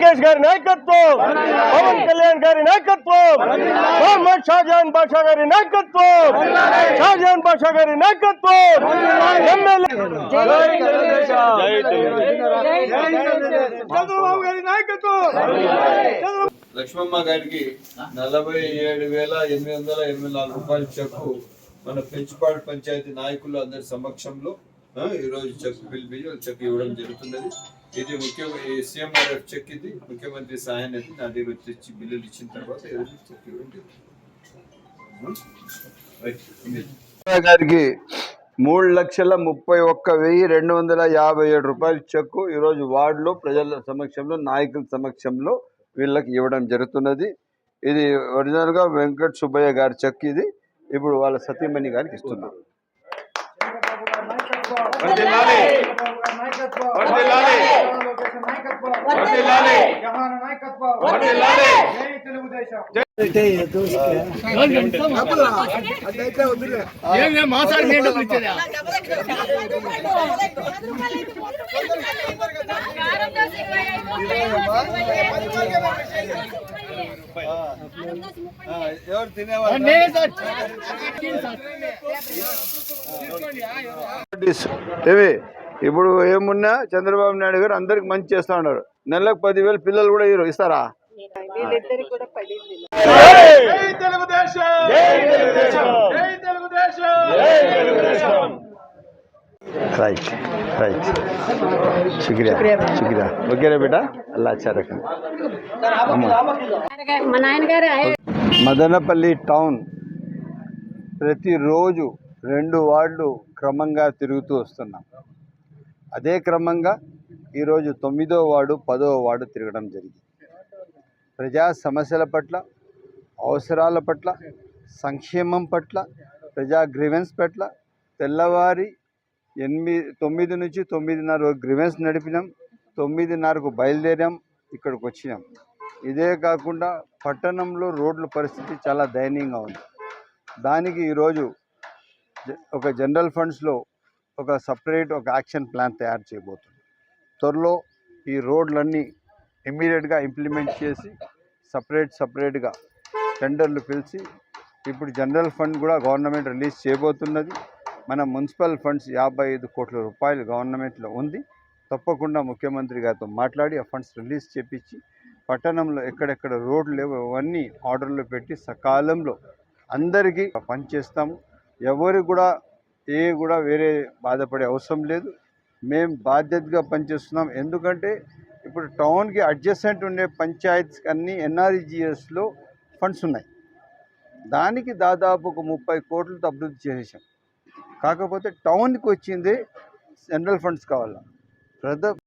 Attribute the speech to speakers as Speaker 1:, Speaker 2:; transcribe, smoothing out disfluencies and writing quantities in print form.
Speaker 1: లోకేష్ గారి నాయకత్వం, పవన్ కళ్యాణ్ గారి నాయకత్వం, మొహమ్మద్ షాజహాన్ బాషా గారి నాయకత్వం, షాజహాన్ బాషా గారి నాయకత్వం, చంద్రబాబు గారి నాయకత్వం.
Speaker 2: లక్ష్మమ్మ గారికి 47,884 రూపాయల చెక్కు మన పెంచుపాడు పంచాయతీ నాయకులు అందరి సమక్షంలో ఈరోజు చెక్ పిలిపించి చెక్ ఇవ్వడం జరుగుతున్నది. ఇది సీఎంఆర్ఎఫ్ చెక్, ఇది ముఖ్యమంత్రి సహాయ నిధి. నా దగ్గర వచ్చి బిల్లులు ఇచ్చిన తర్వాత చెక్ ఇవ్వడం జరుగుతుంది. గారికి 3,31,257 రూపాయల చెక్కు ఈరోజు వార్డులో ప్రజల సమక్షంలో నాయకుల సమక్షంలో వీళ్ళకి ఇవ్వడం జరుగుతున్నది. ఇది ఒరిజినల్గా వెంకట్ సుబ్బయ్య గారి చెక్. ఇది ఇప్పుడు వాళ్ళ సతీమణి గారికి ఇస్తున్నాం. ఎవరు తినేవాళ్ళు ఇప్పుడు ఏమున్నా చంద్రబాబు నాయుడు గారు అందరికి మంచి చేస్తా ఉన్నారు. నెలకు 10,000 పిల్లలు కూడా ఇస్తారా? రైట్ రైట్, శుక్రియా శుక్రియా. ఓకేనా బేటా, అల్లా అచ్చా రఖనా. మదనపల్లి టౌన్ ప్రతిరోజు 2 వార్డులు క్రమంగా తిరుగుతూ వస్తున్నాం. అదే క్రమంగా ఈరోజు 9వ వార్డు 10వ వార్డు తిరగడం జరిగింది. ప్రజా సమస్యల పట్ల, అవసరాల పట్ల, సంక్షేమం పట్ల, ప్రజా గ్రీవెన్స్ పట్ల తెల్లవారి 9 నుంచి 9:30 గ్రీవెన్స్ నడిపినాం. 9:30కు బయలుదేరాం, ఇక్కడికి వచ్చినాం. ఇదే కాకుండా పట్టణంలో రోడ్ల పరిస్థితి చాలా దయనీయంగా ఉంది. దానికి ఈరోజు ఒక జనరల్ ఫండ్స్లో ఒక సపరేట్ యాక్షన్ ప్లాన్ తయారు చేయబోతుంది. త్వరలో ఈ రోడ్లన్నీ ఇమ్మీడియట్గా ఇంప్లిమెంట్ చేసి సపరేట్గా టెండర్లు పిలిచి ఇప్పుడు జనరల్ ఫండ్ కూడా గవర్నమెంట్ రిలీజ్ చేయబోతున్నది. మన మున్సిపల్ ఫండ్స్ 55 కోట్ల రూపాయలు గవర్నమెంట్లో ఉంది. తప్పకుండా ముఖ్యమంత్రి గారితో మాట్లాడి ఆ ఫండ్స్ రిలీజ్ చేపించి పట్టణంలో ఎక్కడెక్కడ రోడ్లు లేవో అవన్నీ ఆర్డర్లో పెట్టి సకాలంలో అందరికీ పనిచేస్తాము. ఎవరు కూడా వేరే బాధపడే అవసరం లేదు. మేము బాధ్యతగా పనిచేస్తున్నాం. ఎందుకంటే ఇప్పుడు టౌన్కి అడ్జసెంట్ ఉండే పంచాయత్స్ అన్నీ ఎన్ఆర్ఈజీఎస్లో ఫండ్స్ ఉన్నాయి. దానికి దాదాపు ఒక 30 కోట్లతో అభివృద్ధి చేసేసాం. కాకపోతే టౌన్కి వచ్చింది జనరల్ ఫండ్స్ కావాలా.